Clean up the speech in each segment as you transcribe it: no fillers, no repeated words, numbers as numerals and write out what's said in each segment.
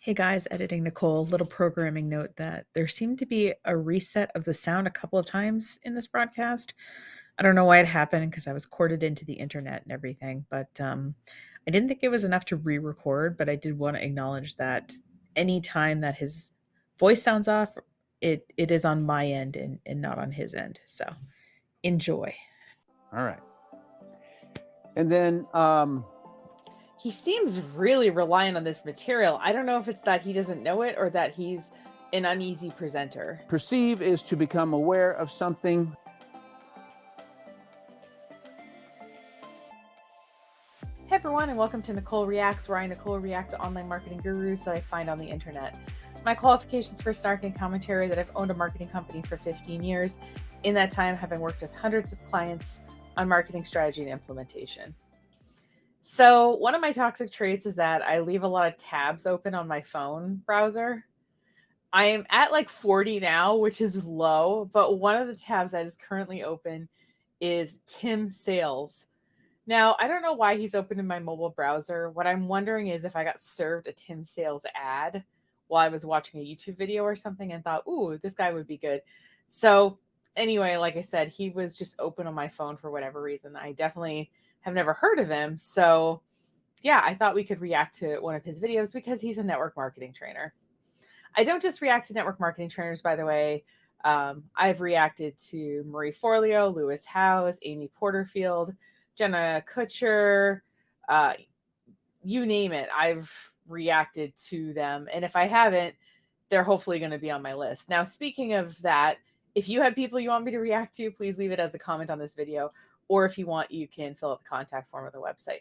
Hey guys, editing Nicole. Little programming note that there seemed to be a reset of the sound a couple of times in this broadcast. I don't know why it happened because I was corded into the internet and everything, but I didn't think it was enough to re record. But I did want to acknowledge that any time that his voice sounds off, it is on my end and not on his end. So enjoy. All right. And then He seems really reliant on this material. I don't know if it's that he doesn't know it or that he's an uneasy presenter. perceive is to become aware of something. Hey everyone, and welcome to Nicole Reacts, where I, Nicole, react to online marketing gurus that I find on the internet. My qualifications for snark and commentary that I've owned a marketing company for 15 years. In that time, having worked with hundreds of clients on marketing strategy and implementation. So one of my toxic traits is that I leave a lot of tabs open on my phone browser. I am at like 40 now, which is low, but one of the tabs that is currently open is Tim Sales. Now, I don't know why he's open in my mobile browser. What I'm wondering is if I got served a Tim Sales ad while I was watching a YouTube video or something and thought, ooh, this guy would be good. So, anyway, like I said, he was just open on my phone for whatever reason. I definitely have never heard of him. So, yeah, I thought we could react to one of his videos because he's a network marketing trainer. I don't just react to network marketing trainers, by the way. I've reacted to Marie Forleo, Lewis Howes, Amy Porterfield, Jenna Kutcher, you name it. I've reacted to them. And if I haven't, they're hopefully going to be on my list. Now, speaking of that, if you have people you want me to react to, please leave it as a comment on this video. Or if you want, you can fill out the contact form of the website.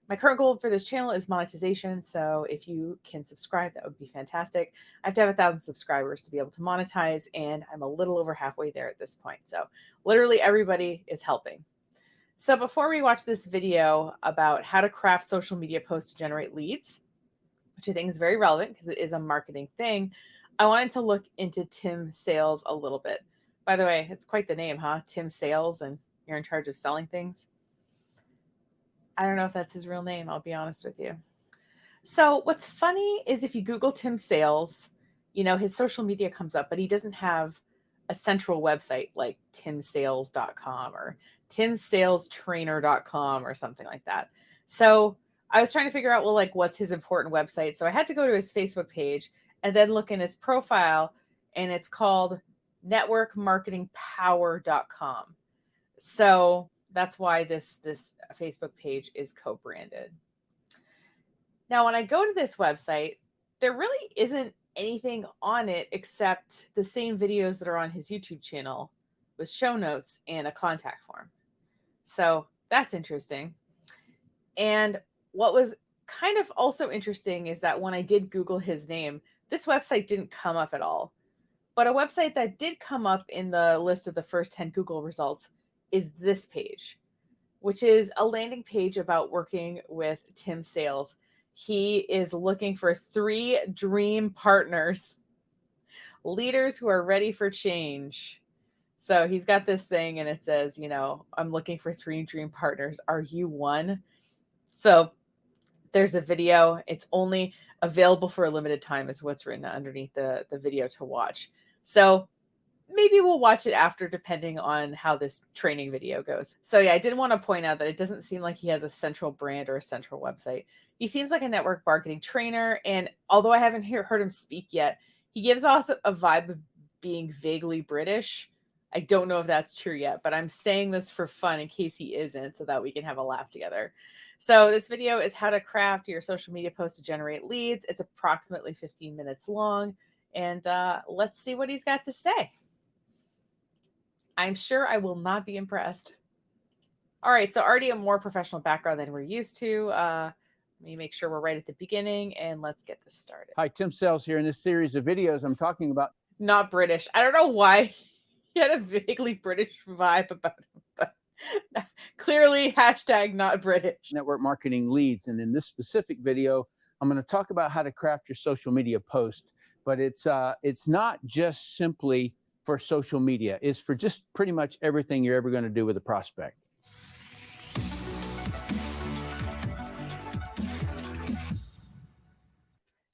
My current goal for this channel is monetization, so if you can subscribe, that would be fantastic. I have to have 1,000 subscribers to be able to monetize, and I'm a little over halfway there at this point. So literally everybody is helping. So before we watch this video about how to craft social media posts to generate leads, which I think is very relevant because it is a marketing thing, I wanted to look into Tim Sales a little bit. By the way, it's quite the name, huh? Tim Sales, and you're in charge of selling things. I don't know if that's his real name, I'll be honest with you. So what's funny is if you Google Tim Sales, you know, his social media comes up, but he doesn't have a central website like timsales.com or timsalestrainer.com or something like that. So I was trying to figure out, well, like, what's his important website? So I had to go to his Facebook page and then look in his profile, and it's called networkmarketingpower.com. So that's why this Facebook page is co-branded. Now, when I go to this website, there really isn't anything on it except the same videos that are on his YouTube channel with show notes and a contact form. So that's interesting. And what was kind of also interesting is that when I did Google his name, this website didn't come up at all. But a website that did come up in the list of the first 10 Google results is this page, which is a landing page about working with Tim Sales. He is looking for 3 dream partners, leaders who are ready for change. So he's got this thing and it says, you know, I'm looking for 3 dream partners. Are you one? So there's a video. It's only available for a limited time is what's written underneath the video to watch. So maybe we'll watch it after, depending on how this training video goes. So yeah, I did want to point out that it doesn't seem like he has a central brand or a central website. He seems like a network marketing trainer. And although I haven't heard him speak yet, he gives us a vibe of being vaguely British. I don't know if that's true yet, but I'm saying this for fun in case he isn't, so that we can have a laugh together. So this video is how to craft your social media post to generate leads. It's approximately 15 minutes long. And let's see what he's got to say. I'm sure I will not be impressed. All right, so already a more professional background than we're used to. Let me make sure we're right at the beginning, and let's get this started. Hi, Tim Sales here. In this series of videos, I'm talking about Not British. I don't know why he had a vaguely British vibe about him, but clearly hashtag not British. network marketing leads. And in this specific video, I'm going to talk about how to craft your social media post. But it's not just simply for social media. It's for just pretty much everything you're ever going to do with a prospect.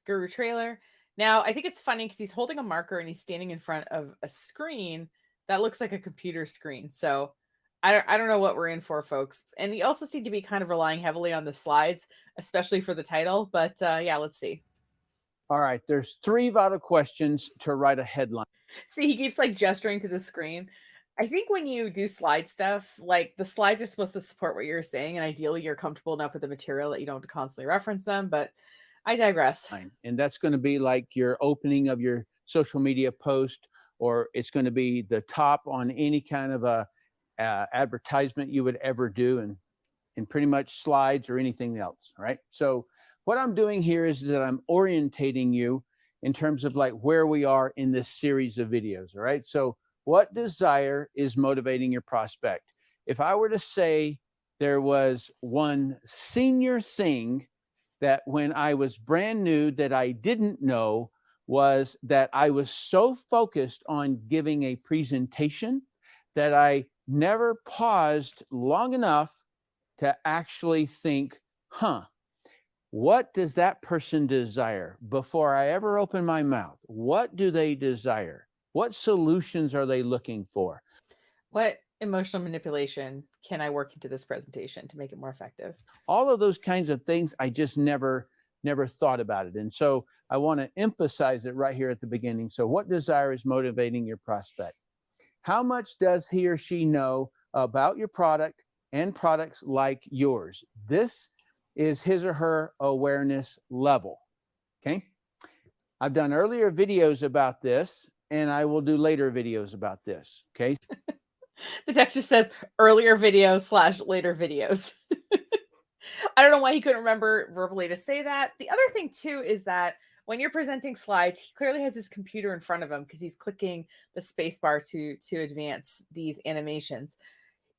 Guru trailer. Now, I think it's funny because he's holding a marker and he's standing in front of a screen that looks like a computer screen. So I don't know what we're in for, folks. And he also seemed to be kind of relying heavily on the slides, especially for the title. But yeah, let's see. All right, there's 3 vital questions to write a headline. See, he keeps like gesturing to the screen. I think when you do slide stuff, like the slides are supposed to support what you're saying, and ideally you're comfortable enough with the material that you don't have to constantly reference them. But I digress. And that's going to be like your opening of your social media post, or it's going to be the top on any kind of a advertisement you would ever do, and pretty much slides or anything else, right? So what I'm doing here is that I'm orientating you in terms of like where we are in this series of videos, all right? So what desire is motivating your prospect? If I were to say there was one senior thing that when I was brand new that I didn't know, was that I was so focused on giving a presentation that I never paused long enough to actually think, what does that person desire? Before I ever open my mouth, what do they desire? What solutions are they looking for? What emotional manipulation can I work into this presentation to make it more effective? All of those kinds of things, I just never thought about it. And so I want to emphasize it right here at the beginning. So what desire is motivating your prospect? How much does he or she know about your product and products like yours? This is his or her awareness level. Okay. I've done earlier videos about this, and I will do later videos about this. Okay. The text just says earlier video / later videos. I don't know why he couldn't remember verbally to say that. The other thing too is that when you're presenting slides, he clearly has his computer in front of him because he's clicking the space bar to advance these animations.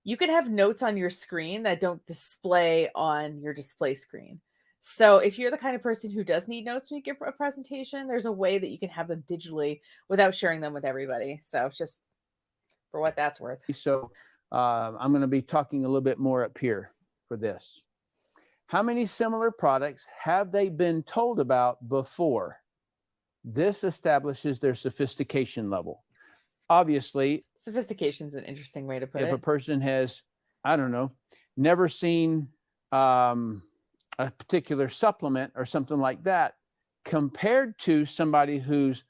You can have notes on your screen that don't display on your display screen. So if you're the kind of person who does need notes when you give a presentation, there's a way that you can have them digitally without sharing them with everybody. So just for what that's worth. So I'm going to be talking a little bit more up here for this. How many similar products have they been told about before? This establishes their sophistication level. Obviously, sophistication is an interesting way to put it. If a person has, I don't know, never seen a particular supplement or something like that, compared to somebody who's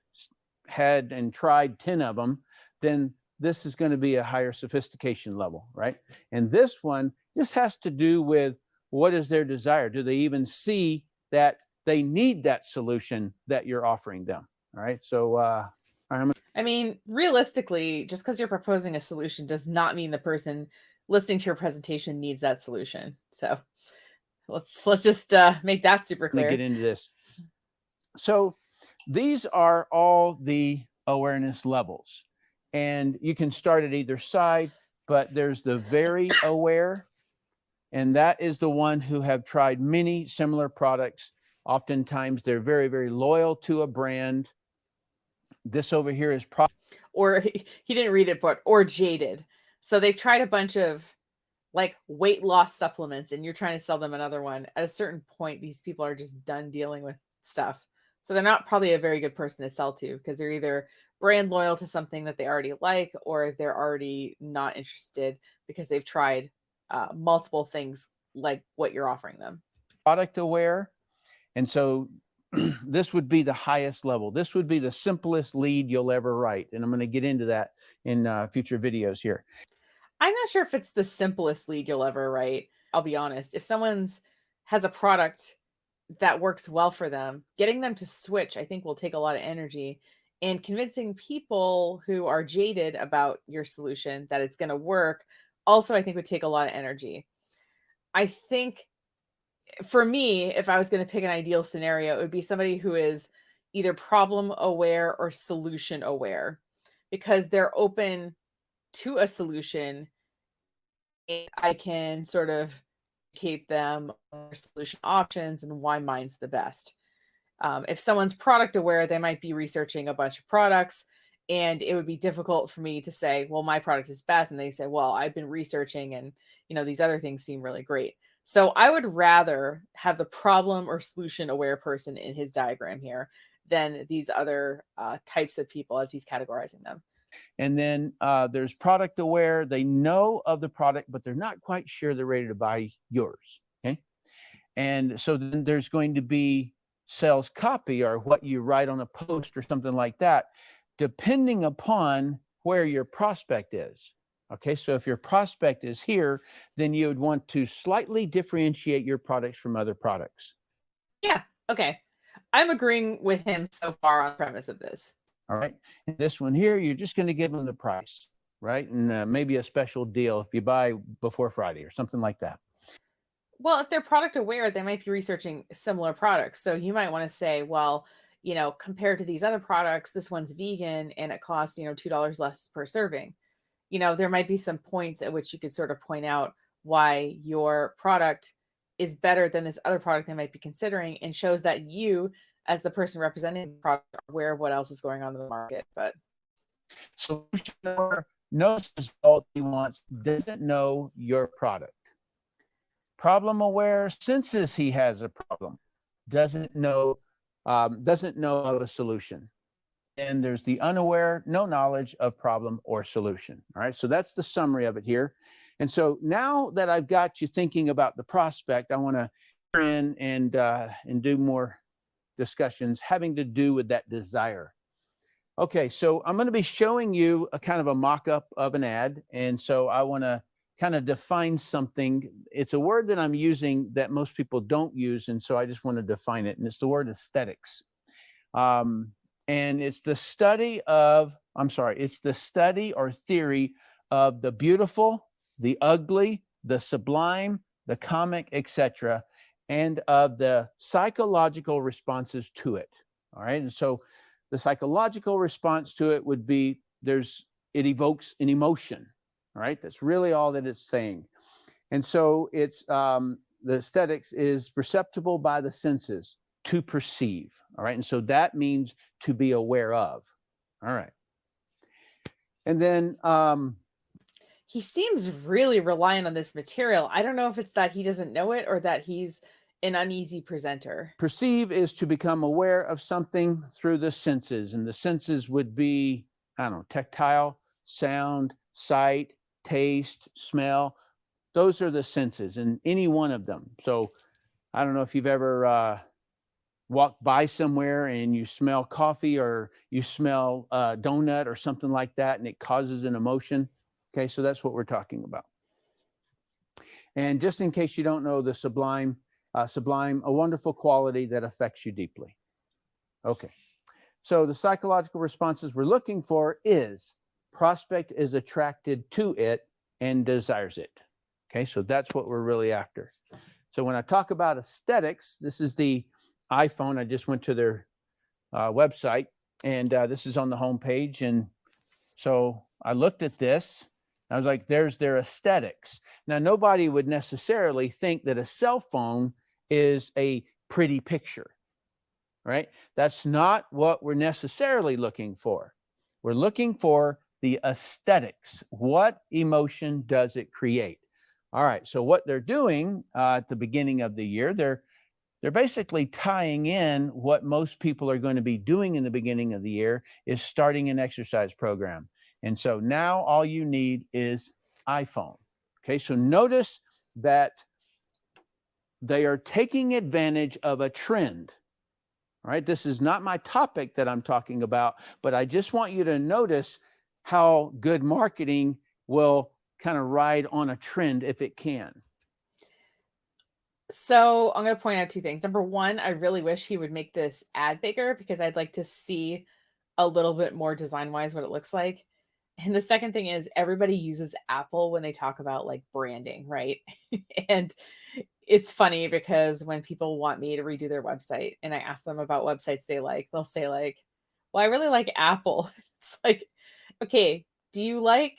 had and tried 10 of them, then this is going to be a higher sophistication level, right? And this one just has to do with what is their desire? Do they even see that they need that solution that you're offering them? All right. So, I mean, realistically, just because you're proposing a solution does not mean the person listening to your presentation needs that solution. So let's just make that super clear. Get into this. So these are all the awareness levels, and you can start at either side, but there's the very aware, and that is the one who have tried many similar products. Oftentimes they're very, very loyal to a brand. This over here is or he didn't read it, but or jaded. So they've tried a bunch of like weight loss supplements and you're trying to sell them another one. At a certain point, these people are just done dealing with stuff. So they're not probably a very good person to sell to because they're either brand loyal to something that they already like, or they're already not interested because they've tried multiple things like what you're offering them. Product aware. And so this would be the highest level. This would be the simplest lead you'll ever write. And I'm going to get into that in future videos here. I'm not sure if it's the simplest lead you'll ever write. I'll be honest. If someone's has a product that works well for them, getting them to switch, I think will take a lot of energy, and convincing people who are jaded about your solution that it's going to work also, I think would take a lot of energy. I think for me, if I was going to pick an ideal scenario, it would be somebody who is either problem aware or solution aware, because they're open to a solution. I can sort of educate them on solution options and why mine's the best. If someone's product aware, they might be researching a bunch of products, and it would be difficult for me to say, well, my product is best. And they say, well, I've been researching and, these other things seem really great. So I would rather have the problem or solution aware person in his diagram here than these other types of people as he's categorizing them. And then there's product aware. They know of the product, but they're not quite sure they're ready to buy yours. Okay. And so then there's going to be sales copy, or what you write on a post or something like that, depending upon where your prospect is. Okay. So if your prospect is here, then you would want to slightly differentiate your products from other products. Yeah. Okay. I'm agreeing with him so far on the premise of this. All right. And this one here, you're just going to give them the price, right? And maybe a special deal if you buy before Friday or something like that. Well, if they're product aware, they might be researching similar products. So you might want to say, well, compared to these other products, this one's vegan and it costs, $2 less per serving. There might be some points at which you could sort of point out why your product is better than this other product they might be considering, and shows that you, as the person representing the product, are aware of what else is going on in the market. But Solution aware knows the result he wants, doesn't know your product. Problem aware senses he has a problem, doesn't know of a solution. And there's the unaware, no knowledge of problem or solution. All right, so that's the summary of it here. And so now that I've got you thinking about the prospect, I want to in and do more discussions having to do with that desire. Okay, so I'm going to be showing you a kind of a mock-up of an ad, and so I want to kind of define something. It's a word that I'm using that most people don't use, and so I just want to define it, and it's the word aesthetics. And it's the study or theory of the beautiful, the ugly, the sublime, the comic, etc., and of the psychological responses to it. All right. And so the psychological response to it would be it evokes an emotion. All right. That's really all that it's saying. And so it's the aesthetics is perceptible by the senses, to perceive. All right. And so that means to be aware of. All right. And then he seems really reliant on this material. I don't know if it's that he doesn't know it or that he's an uneasy presenter. Perceive is to become aware of something through the senses. And the senses would be, I don't know, tactile, sound, sight, taste, smell. Those are the senses, and any one of them. So I don't know if you've ever walk by somewhere and you smell coffee or you smell a donut or something like that, and it causes an emotion. Okay, so that's what we're talking about. And just in case you don't know, the sublime, a wonderful quality that affects you deeply. Okay, so the psychological responses we're looking for is prospect is attracted to it and desires it. Okay, so that's what we're really after. So when I talk about aesthetics, this is the iPhone. I just went to their website, and this is on the home page. And so I looked at this. I was like, there's their aesthetics. Now, nobody would necessarily think that a cell phone is a pretty picture, right? That's not what we're necessarily looking for. We're looking for the aesthetics. What emotion does it create? All right, so what they're doing at the beginning of the year, they're basically tying in what most people are going to be doing in the beginning of the year is starting an exercise program. And so now all you need is iPhone. Okay, so notice that they are taking advantage of a trend. All right, this is not my topic that I'm talking about, but I just want you to notice how good marketing will kind of ride on a trend if it can. So I'm going to point out two things. Number one, I really wish he would make this ad bigger because I'd like to see a little bit more design wise what it looks like. And the second thing is everybody uses Apple when they talk about like branding, right? And it's funny because when people want me to redo their website and I ask them about websites they like, they'll say like, "Well, I really like Apple." It's like, "Okay, do you like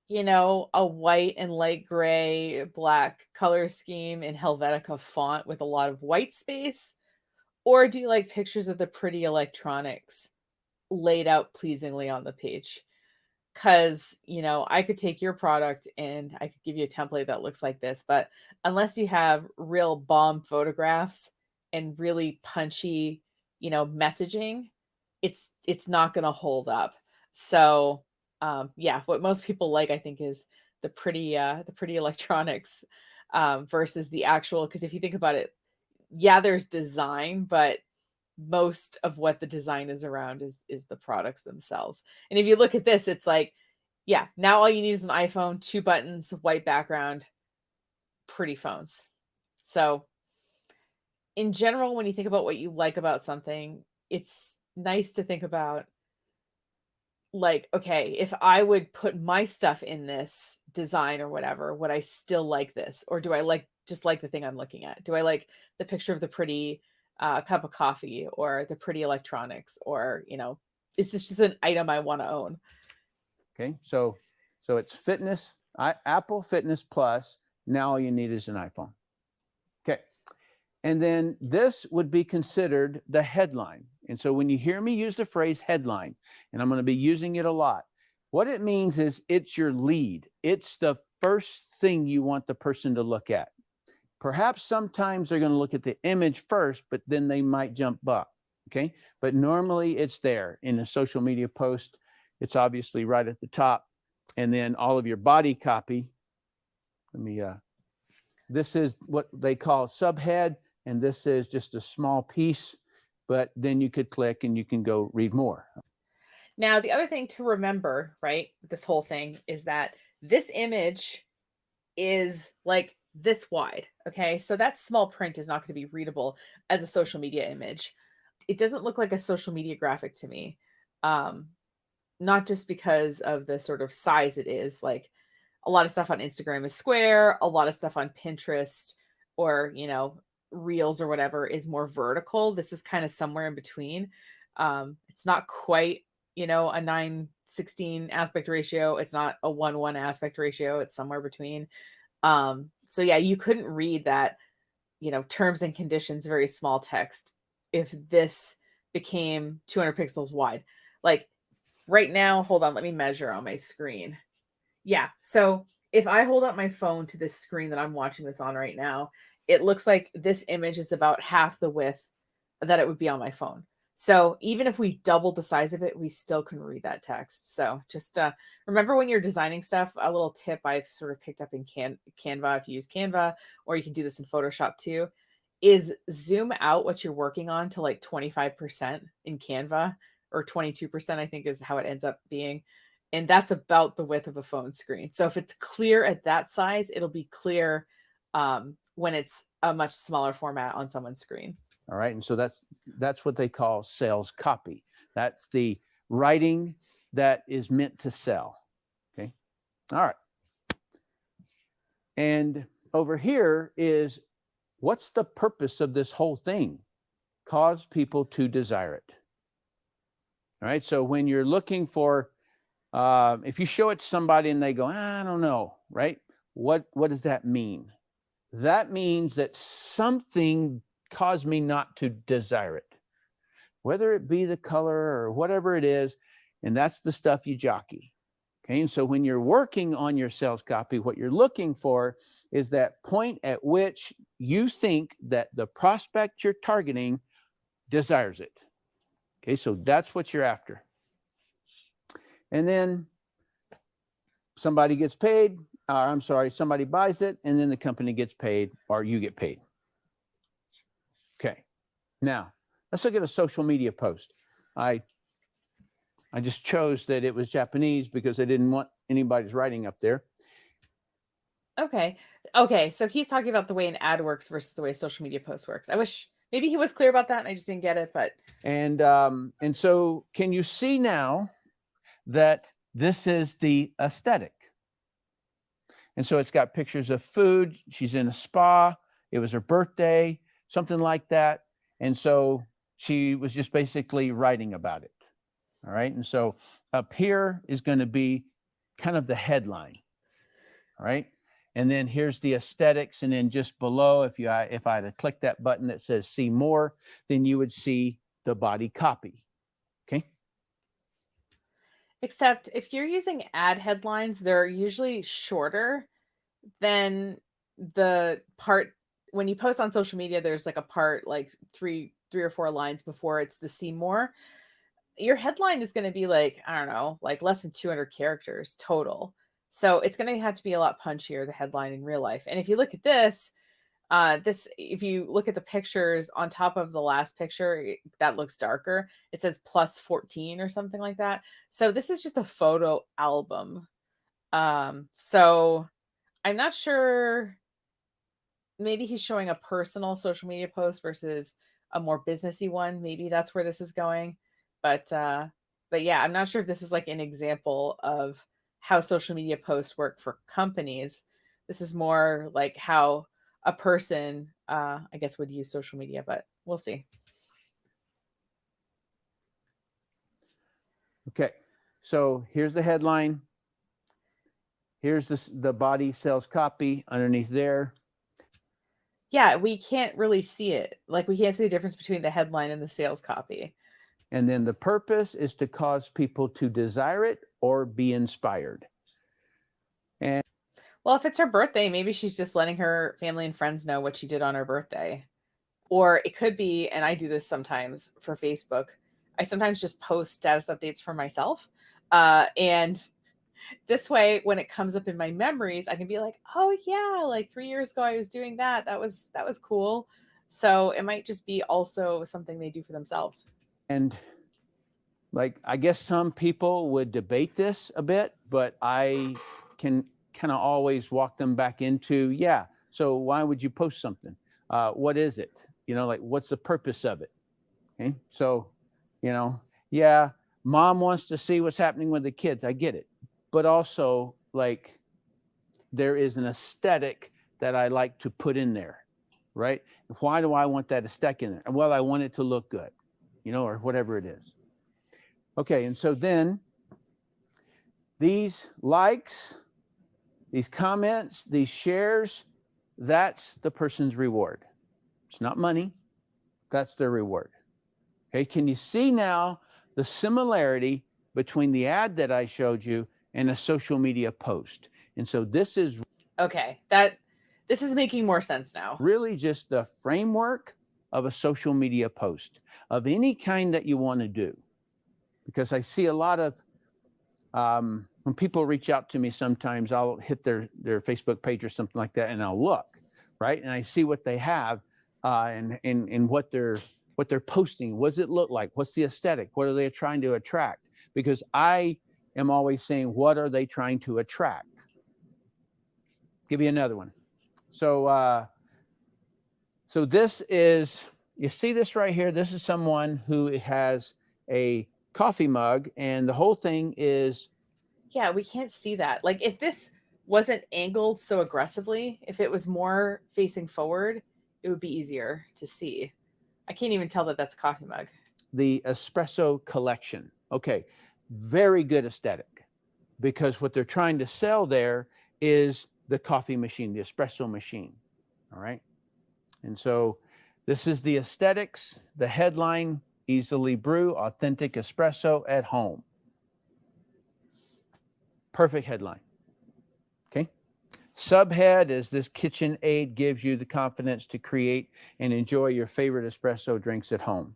a white and light gray, black color scheme in Helvetica font with a lot of white space? Or do you like pictures of the pretty electronics laid out pleasingly on the page?" Because, I could take your product and I could give you a template that looks like this, but unless you have real bomb photographs and really punchy, messaging, it's not going to hold up. So, yeah, what most people like, I think, is the pretty electronics, versus the actual. Because if you think about it, yeah, there's design, but most of what the design is around is the products themselves. And if you look at this, it's like, yeah, now all you need is an iPhone, 2 buttons, white background, pretty phones. So, in general, when you think about what you like about something, it's nice to think about, like, okay, if I would put my stuff in this design or whatever, would I still like this? Or do I just like the thing I'm looking at? Do I like the picture of the pretty cup of coffee or the pretty electronics? Or, is this just an item I want to own? Okay, so it's fitness, Apple Fitness Plus. Now all you need is an iPhone. Okay, and then this would be considered the headline. And so when you hear me use the phrase headline, and I'm going to be using it a lot, what it means is it's your lead. It's the first thing you want the person to look at. Perhaps sometimes they're going to look at the image first, but then they might jump up. Okay, but normally it's there in a social media post. It's obviously right at the top, and then all of your body copy. This is what they call subhead, and this is just a small piece, but then you could click and you can go read more. Now, the other thing to remember, right, this whole thing is that this image is like this wide. Okay. So that small print is not going to be readable as a social media image. It doesn't look like a social media graphic to me. Um, Not just because of the sort of size it is. Like, a lot of stuff on Instagram is square, a lot of stuff on Pinterest or, Reels or whatever is more vertical. This is kind of somewhere in between. It's not quite, a 9:16 aspect ratio. It's not a 1:1 aspect ratio. It's somewhere between. So yeah, you couldn't read that, terms and conditions, very small text, if this became 200 pixels wide. Like, right now, hold on, let me measure on my screen. Yeah. So if I hold up my phone to this screen that I'm watching this on right now, it looks like this image is about half the width that it would be on my phone. So even if we doubled the size of it, we still couldn't read that text. So just remember, when you're designing stuff, a little tip I've sort of picked up in Canva, if you use Canva, or you can do this in Photoshop too, is zoom out what you're working on to like 25% in Canva, or 22%, I think is how it ends up being. And that's about the width of a phone screen. So if it's clear at that size, it'll be clear when it's a much smaller format on someone's screen. All right, and so that's what they call sales copy. That's the writing that is meant to sell. Okay, all right. And over here is, what's the purpose of this whole thing? Cause people to desire it. All right, so when you're looking for, if you show it to somebody and they go, I don't know, right? What does that mean? That means that something caused me not to desire it, whether it be the color or whatever it is, and that's the stuff you jockey. Okay, and so when you're working on your sales copy, what you're looking for is that point at which you think that the prospect you're targeting desires it. Okay, so that's what you're after. And then somebody gets paid, somebody buys it, and then the company gets paid, or you get paid. Okay, now let's look at a social media post. I just chose that it was Japanese because I didn't want anybody's writing up there. Okay. So he's talking about the way an ad works versus the way social media post works. I wish maybe he was clear about that and I just didn't get it, but. And so can you see now that this is the aesthetic? And so it's got pictures of food. She's in a spa. It was her birthday, something like that. And so she was just basically writing about it. All right. And so up here is going to be kind of the headline. All right. And then here's the aesthetics. And then just below, if I had to click that button that says see more, then you would see the body copy. Okay. Except if you're using ad headlines, they're usually shorter than the part when you post on social media, there's like a part like three or four lines before it's the see more. Your headline is going to be like, I don't know, like less than 200 characters total. So it's going to have to be a lot punchier, the headline in real life. And if you look at this, if you look at the pictures on top of the last picture, that looks darker. It says plus 14 or something like that. So this is just a photo album. So I'm not sure, maybe he's showing a personal social media post versus a more businessy one. Maybe that's where this is going. But yeah, I'm not sure if this is like an example of how social media posts work for companies. This is more like how a person, I guess, would use social media, but we'll see. Okay, so here's the headline. Here's the body sells copy underneath there. Yeah, we can't really see it. Like, we can't see the difference between the headline and the sales copy. And then the purpose is to cause people to desire it or be inspired. And Well, if it's her birthday, maybe she's just letting her family and friends know what she did on her birthday. Or it could be, and I do this sometimes for Facebook, I sometimes just post status updates for myself. And this way, when it comes up in my memories, I can be like, oh yeah, like 3 years ago I was doing that. That was cool. So it might just be also something they do for themselves. and like, I guess some people would debate this a bit, but I can kind of always walk them back into, yeah, so why would you post something? What is it? Like, what's the purpose of it? Okay, so, yeah, mom wants to see what's happening with the kids. I get it. But also, like, there is an aesthetic that I like to put in there, right? Why do I want that aesthetic in there? Well, I want it to look good, or whatever it is. Okay, and so then these likes, these comments, these shares, that's the person's reward. It's not money, that's their reward. Okay, can you see now the similarity between the ad that I showed you and a social media post? And so this is Okay, this is making more sense now. really just the framework of a social media post of any kind that you want to do. Because I see a lot of when people reach out to me, sometimes I'll hit their Facebook page or something like that, and I'll look, right, and I see what they have, and what they're posting. What does it look like? What's the aesthetic? What are they trying to attract? Because I am always saying, what are they trying to attract? Give you another one. So this is, you see this right here. This is someone who has a coffee mug, and the whole thing is, Yeah, we can't see that. Like, if this wasn't angled so aggressively, if it was more facing forward, it would be easier to see. I can't even tell that that's a coffee mug. the espresso collection. Okay, very good aesthetic, because what they're trying to sell there is the coffee machine, the espresso machine. All right. And so this is the aesthetics, the headline: easily brew authentic espresso at home. Perfect headline. Okay. Subhead is: this kitchen aid gives you the confidence to create and enjoy your favorite espresso drinks at home.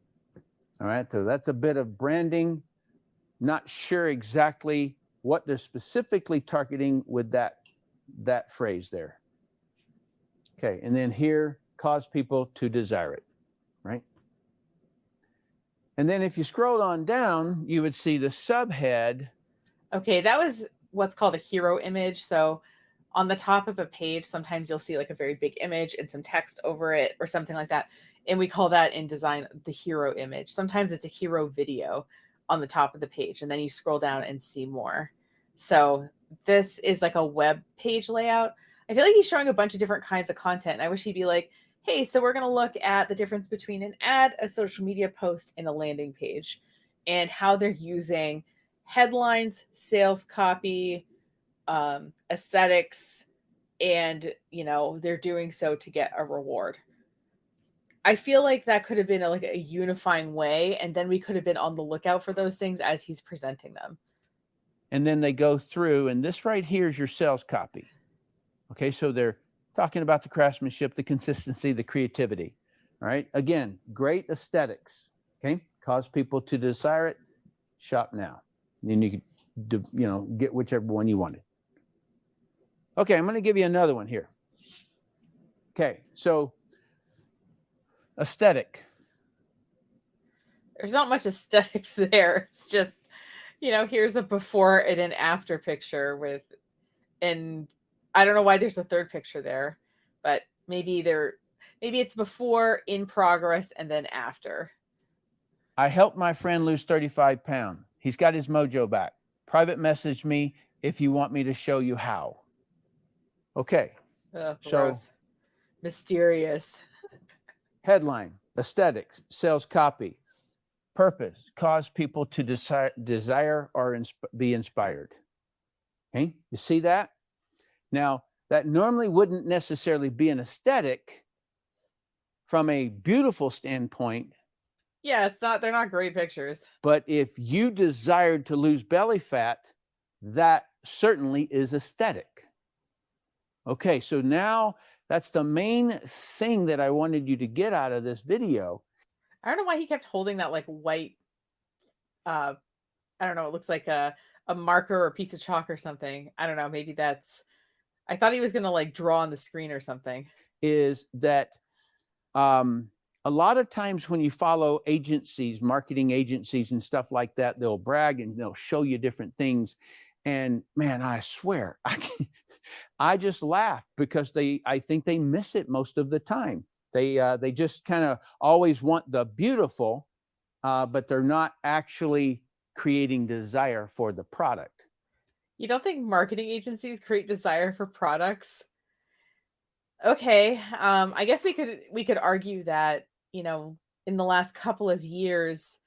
All right. So that's a bit of branding. Not sure exactly what they're specifically targeting with that phrase there. Okay. And then here, cause people to desire it. Right. And then if you scroll on down, you would see the subhead. Okay, that was what's called a hero image. So on the top of a page, sometimes you'll see like a very big image and some text over it or something like that. And we call that in design the hero image. Sometimes it's a hero video on the top of the page, and then you scroll down and see more. So this is like a web page layout. I feel like he's showing a bunch of different kinds of content. I wish he'd be like, hey, so we're going to look at the difference between an ad, a social media post, and a landing page, and how they're using headlines, sales copy, aesthetics, and they're doing so to get a reward. I feel like that could have been like a unifying way, and then we could have been on the lookout for those things as he's presenting them. and then they go through, and this right here is your sales copy. Okay, so they're talking about the craftsmanship, the consistency, the creativity. All right, again, great aesthetics. Okay, cause people to desire it. Shop now. And then you can, get whichever one you wanted. Okay, I'm going to give you another one here. Okay, so aesthetic. There's not much aesthetics there. It's just, here's a before and an after picture and I don't know why there's a third picture there, but maybe it's before, in progress, and then after. I helped my friend lose 35 pounds. He's got his mojo back. Private message me if you want me to show you how. Okay. Ugh, So gross. Mysterious. headline, aesthetics, sales copy, purpose, cause people to desire or be inspired. Okay, you see that? Now, that normally wouldn't necessarily be an aesthetic from a beautiful standpoint. Yeah, they're not great pictures. But if you desired to lose belly fat, that certainly is aesthetic. Okay, so now that's the main thing that I wanted you to get out of this video. I don't know why he kept holding that like white, I don't know, it looks like a marker or a piece of chalk or something. I don't know, maybe I thought he was gonna like draw on the screen or something. Is that a lot of times when you follow agencies, marketing agencies and stuff like that, they'll brag and they'll show you different things. And man, I swear, I just laugh because I think they miss it most of the time. They just kind of always want the beautiful, but they're not actually creating desire for the product. You don't think marketing agencies create desire for products? Okay, I guess we could argue that, in the last couple of years,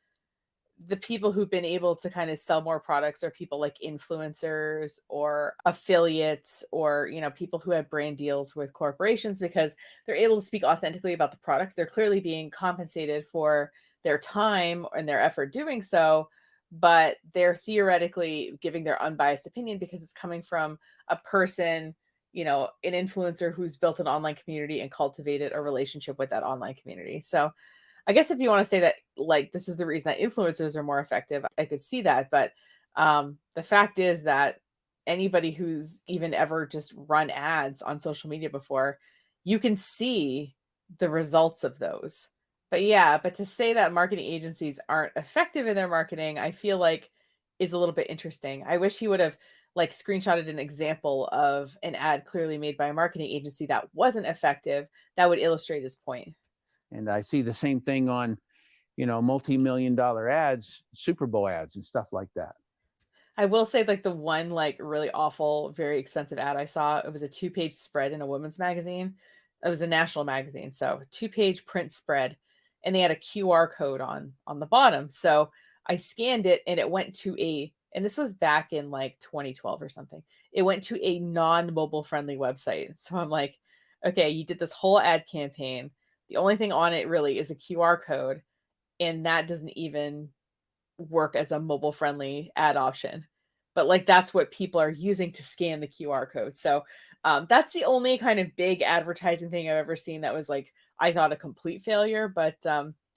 the people who've been able to kind of sell more products are people like influencers or affiliates or, people who have brand deals with corporations because they're able to speak authentically about the products. They're clearly being compensated for their time and their effort doing so, but they're theoretically giving their unbiased opinion because it's coming from a person, an influencer who's built an online community and cultivated a relationship with that online community. So I guess if you want to say that, like, this is the reason that influencers are more effective, I could see that. But the fact is that anybody who's even ever just run ads on social media before, you can see the results of those. But yeah, but to say that marketing agencies aren't effective in their marketing, I feel like is a little bit interesting. I wish he would have like screenshotted an example of an ad clearly made by a marketing agency that wasn't effective. That would illustrate his point. And I see the same thing on, multi-million-dollar ads, Super Bowl ads and stuff like that. I will say, like, the one, like, really awful, very expensive ad I saw, it was a two-page spread in a women's magazine. It was a national magazine, so two-page print spread, and they had a QR code on the bottom. So I scanned it, and it went to and this was back in like 2012 or something. It went to a non-mobile friendly website. So I'm like, okay, you did this whole ad campaign. The only thing on it really is a QR code, and that doesn't even work as a mobile friendly ad option. But like that's what people are using to scan the QR code. So that's the only kind of big advertising thing I've ever seen that was like I thought a complete failure. But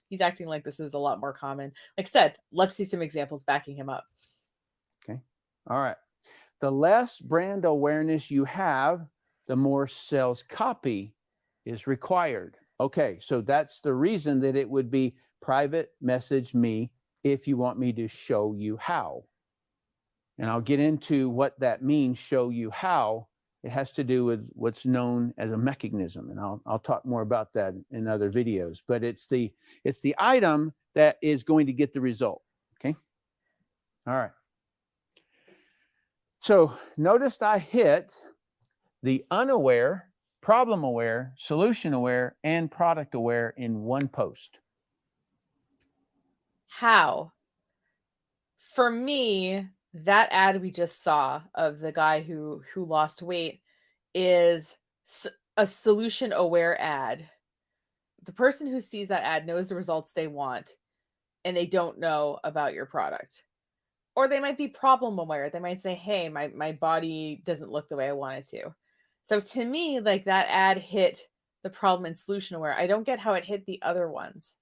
he's acting like this is a lot more common. Like I said, let's see some examples backing him up. Okay. All right. The less brand awareness you have, the more sales copy is required. Okay, so that's the reason that it would be private message me if you want me to show you how. And I'll get into what that means, show you how. It has to do with what's known as a mechanism, and I'll talk more about that in other videos. But it's the item that is going to get the result. Okay. All right. So notice I hit the unaware, problem aware, solution aware, and product aware in one post. How? For me, that ad we just saw of the guy who lost weight is a solution aware ad. The person who sees that ad knows the results they want and they don't know about your product. Or they might be problem aware. They might say, "Hey, my body doesn't look the way I want it to." So to me, like that ad hit the problem and solution aware. I don't get how it hit the other ones.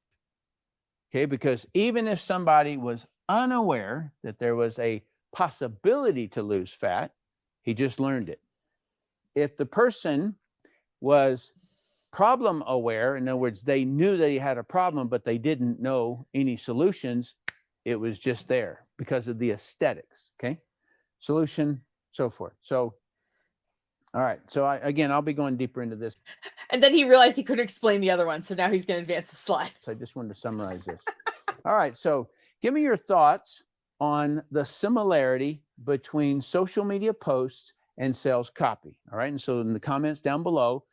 Okay, because even if somebody was unaware that there was a possibility to lose fat, he just learned it. If the person was problem aware, in other words, they knew they had a problem, but they didn't know any solutions, it was just there because of the aesthetics. Okay, solution, so forth. So, all right. So, again, I'll be going deeper into this. And then he realized he couldn't explain the other one, so now he's going to advance the slide. So, I just wanted to summarize this. All right. So, give me your thoughts on the similarity between social media posts and sales copy. All right. And so, in the comments down below,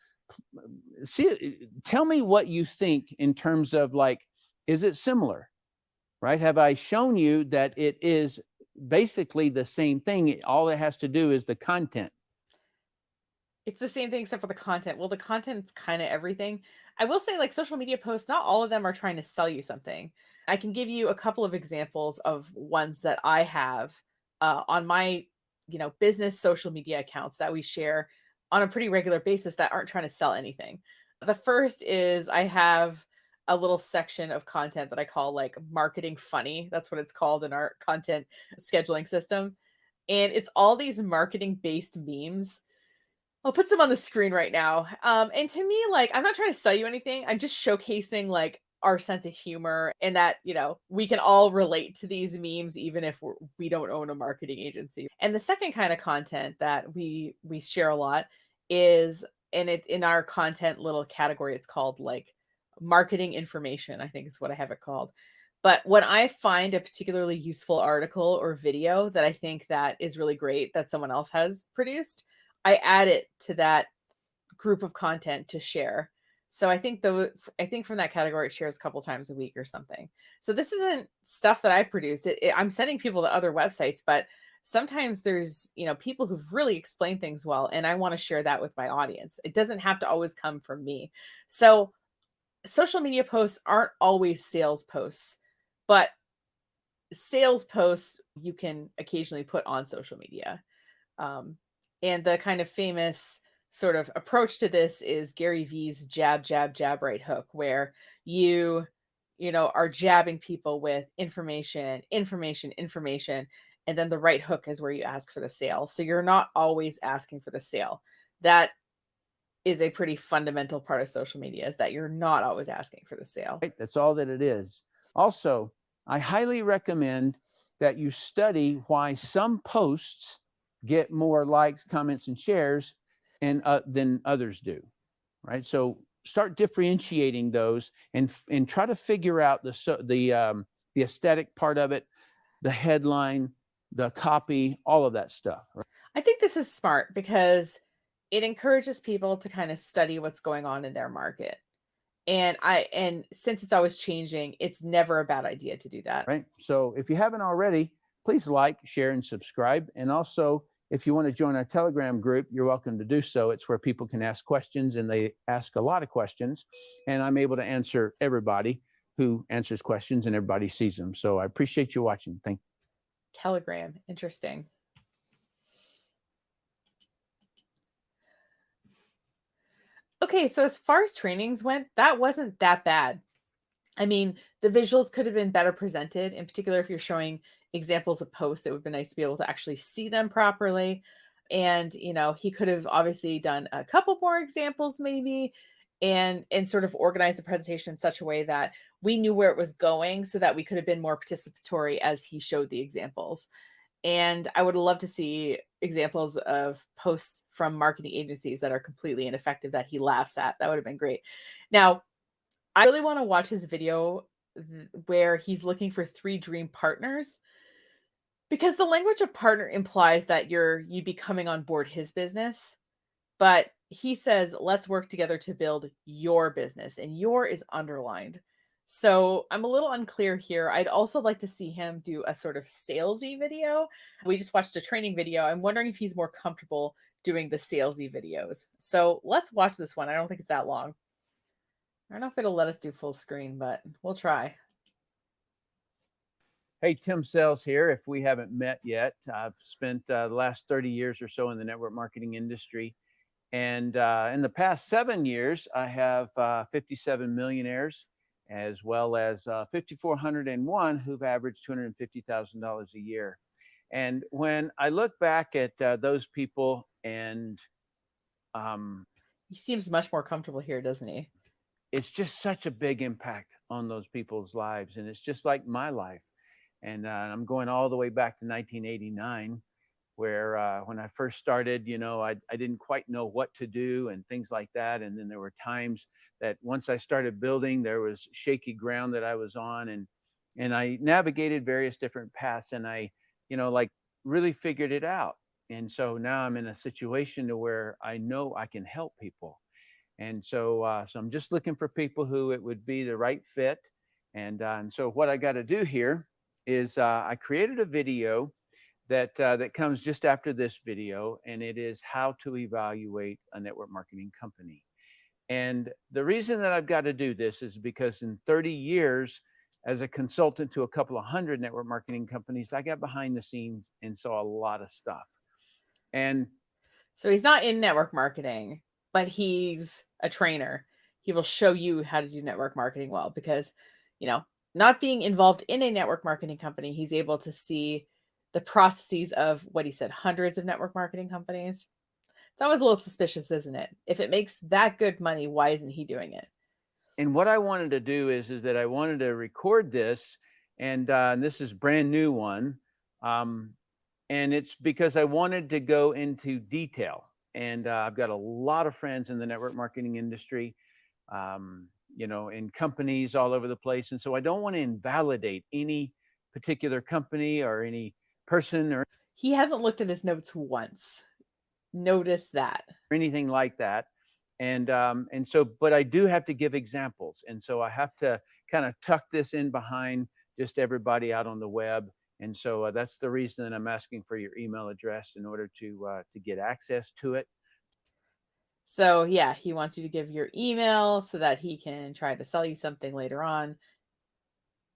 tell me what you think in terms of like, is it similar? Right? Have I shown you that it is basically the same thing? All it has to do is the content. It's the same thing except for the content. Well, the content's kind of everything. I will say, like social media posts, not all of them are trying to sell you something. I can give you a couple of examples of ones that I have on my, business social media accounts that we share on a pretty regular basis that aren't trying to sell anything. The first is I have a little section of content that I call like marketing funny. That's what it's called in our content scheduling system. And it's all these marketing based memes. I'll put some on the screen right now. And to me, like, I'm not trying to sell you anything. I'm just showcasing like our sense of humor and that, we can all relate to these memes, even if we don't own a marketing agency. And the second kind of content that we share a lot is in our content little category, it's called like marketing information, I think is what I have it called. But when I find a particularly useful article or video that I think that is really great that someone else has produced, I add it to that group of content to share. So I think from that category it shares a couple times a week or something. So this isn't stuff that I produced. I'm sending people to other websites, but sometimes there's, people who've really explained things well, and I want to share that with my audience. It doesn't have to always come from me. So social media posts aren't always sales posts, but sales posts you can occasionally put on social media. Um, and the kind of famous sort of approach to this is Gary Vee's jab, jab, jab, right hook, where are jabbing people with information, information, information. And then the right hook is where you ask for the sale. So you're not always asking for the sale. That is a pretty fundamental part of social media, is that you're not always asking for the sale. Right? That's all that it is. Also, I highly recommend that you study why some posts get more likes, comments, and shares than others do. Right. So start differentiating those and try to figure out the aesthetic part of it, the headline, the copy, all of that stuff. Right? I think this is smart because it encourages people to kind of study what's going on in their market. And since it's always changing, it's never a bad idea to do that. Right. So if you haven't already, please like, share, and subscribe. And also, if you want to join our Telegram group, you're welcome to do so. It's where people can ask questions, and they ask a lot of questions. And I'm able to answer everybody who answers questions, and everybody sees them. So I appreciate you watching. Thank you. Telegram. Interesting. Okay, so as far as trainings went, that wasn't that bad. I mean, the visuals could have been better presented. In particular, if you're showing examples of posts, it would be nice to be able to actually see them properly. And, he could have obviously done a couple more examples maybe and sort of organized the presentation in such a way that we knew where it was going so that we could have been more participatory as he showed the examples. And I would love to see examples of posts from marketing agencies that are completely ineffective that he laughs at. That would have been great. Now, I really want to watch his video where he's looking for 3 dream partners, because the language of partner implies that you'd be coming on board his business, but he says, "Let's work together to build your business," and "your" is underlined. So I'm a little unclear here. I'd also like to see him do a sort of salesy video. We just watched a training video. I'm wondering if he's more comfortable doing the salesy videos. So let's watch this one. I don't think it's that long. I don't know if it'll let us do full screen, but we'll try. Hey, Tim Sells here. If we haven't met yet, I've spent the last 30 years or so in the network marketing industry. And in the past 7 years, I have 57 millionaires as well as 5,401 who've averaged $250,000 a year. And when I look back at those people, and um, He seems much more comfortable here, doesn't he? it's just such a big impact on those people's lives. And it's just like my life. And I'm going all the way back to 1989, where when I first started, I didn't quite know what to do and things like that. And then there were times that once I started building, there was shaky ground that I was on, and I navigated various different paths, and I, like really figured it out. And so now I'm in a situation to where I know I can help people. And so I'm just looking for people who it would be the right fit. And so what I got to do here is I created a video that comes just after this video, and it is how to evaluate a network marketing company. And the reason that I've got to do this is because in 30 years as a consultant to a couple of hundred network marketing companies, I got behind the scenes and saw a lot of stuff. And so he's not in network marketing, but he's a trainer. He will show you how to do network marketing well because, not being involved in a network marketing company, he's able to see the processes of what he said, hundreds of network marketing companies. It's always a little suspicious, isn't it? If it makes that good money, why isn't he doing it? and what I wanted to do is that I wanted to record this, and this is brand new one, um, and it's because I wanted to go into detail. And I've got a lot of friends in the network marketing industry, in companies all over the place, and so I don't want to invalidate any particular company or any person or He hasn't looked at his notes once. Notice that. anything like that. And so, but I do have to give examples, and so I have to kind of tuck this in behind just everybody out on the web. And so that's the reason that I'm asking for your email address in order to get access to it, So, yeah, he wants you to give your email so that he can try to sell you something later on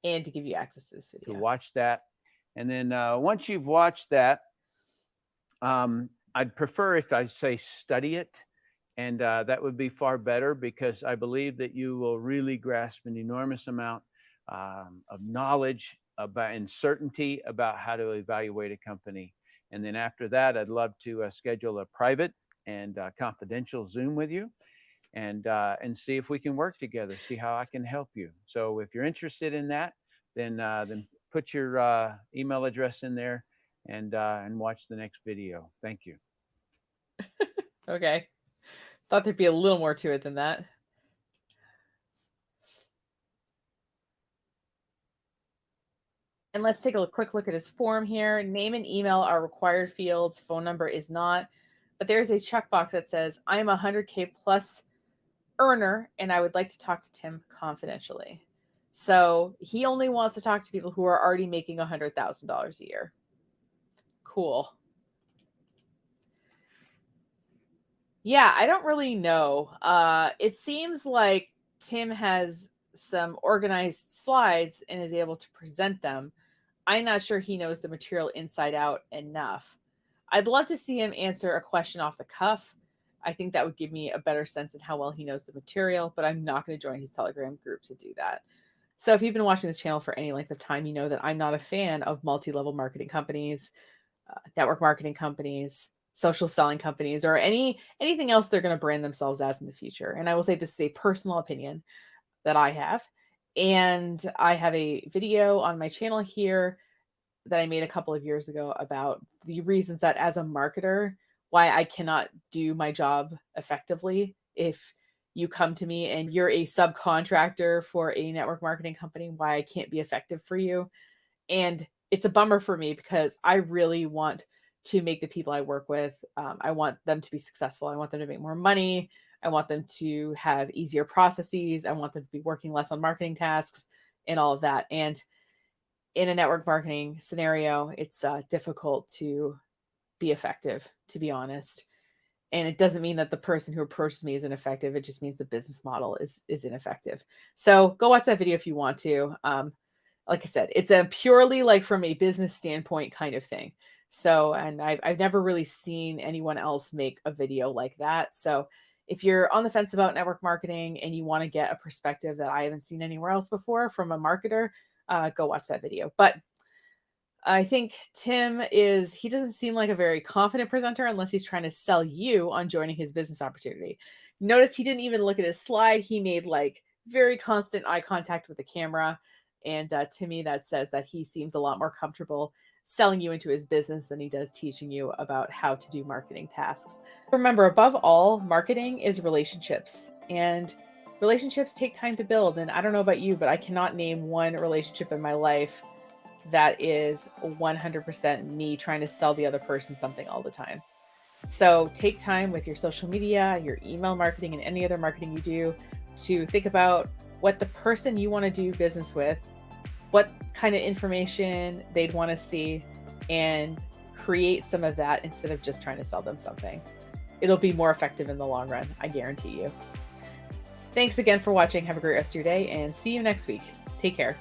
and to give you access to this to video. watch that. And then once you've watched that, I'd prefer if I say study it. And that would be far better because I believe that you will really grasp an enormous amount of knowledge about and certainty about how to evaluate a company. And then after that, I'd love to schedule a private and confidential Zoom with you, and see if we can work together, see how I can help you. So if you're interested in that, then put your email address in there, and watch the next video. Thank you. Okay. Thought there'd be a little more to it than that. And let's take a quick look at his form here. Name and email are required fields. Phone number is not. But there's a checkbox that says, I'm a 100K plus earner, and I would like to talk to Tim confidentially. So he only wants to talk to people who are already making $100,000 a year. Cool. Yeah, I don't really know. It seems like Tim has some organized slides and is able to present them. I'm not sure he knows the material inside out enough. I'd love to see him answer a question off the cuff. I think that would give me a better sense of how well he knows the material, but I'm not going to join his Telegram group to do that. So if you've been watching this channel for any length of time, you know that I'm not a fan of multi-level marketing companies, network marketing companies, social selling companies, or anything else they're going to brand themselves as in the future. And I will say this is a personal opinion that I have. And I have a video on my channel here that I made a couple of years ago about the reasons that as a marketer, why I cannot do my job effectively if you come to me and you're a subcontractor for a network marketing company, why I can't be effective for you. And it's a bummer for me because I really want to make the people I work with, I want them to be successful. I want them to make more money. I want them to have easier processes. I want them to be working less on marketing tasks and all of that. And in a network marketing scenario, it's difficult to be effective, to be honest. And it doesn't mean that the person who approaches me is ineffective. It just means the business model is ineffective. So go watch that video if you want to. like I said, it's a purely like from a business standpoint kind of thing. So, and I've never really seen anyone else make a video like that. So if you're on the fence about network marketing and you want to get a perspective that I haven't seen anywhere else before from a marketer, go watch that video. But I think he doesn't seem like a very confident presenter unless he's trying to sell you on joining his business opportunity. Notice he didn't even look at his slide. He made like very constant eye contact with the camera. And to me, that says that he seems a lot more comfortable selling you into his business than he does teaching you about how to do marketing tasks. Remember, above all, marketing is relationships, and relationships take time to build. And I don't know about you, but I cannot name one relationship in my life that is 100% me trying to sell the other person something all the time. So take time with your social media, your email marketing, and any other marketing you do to think about what the person you want to do business with, what kind of information they'd want to see, and create some of that instead of just trying to sell them something. It'll be more effective in the long run, I guarantee you. Thanks again for watching. Have a great rest of your day and see you next week. Take care.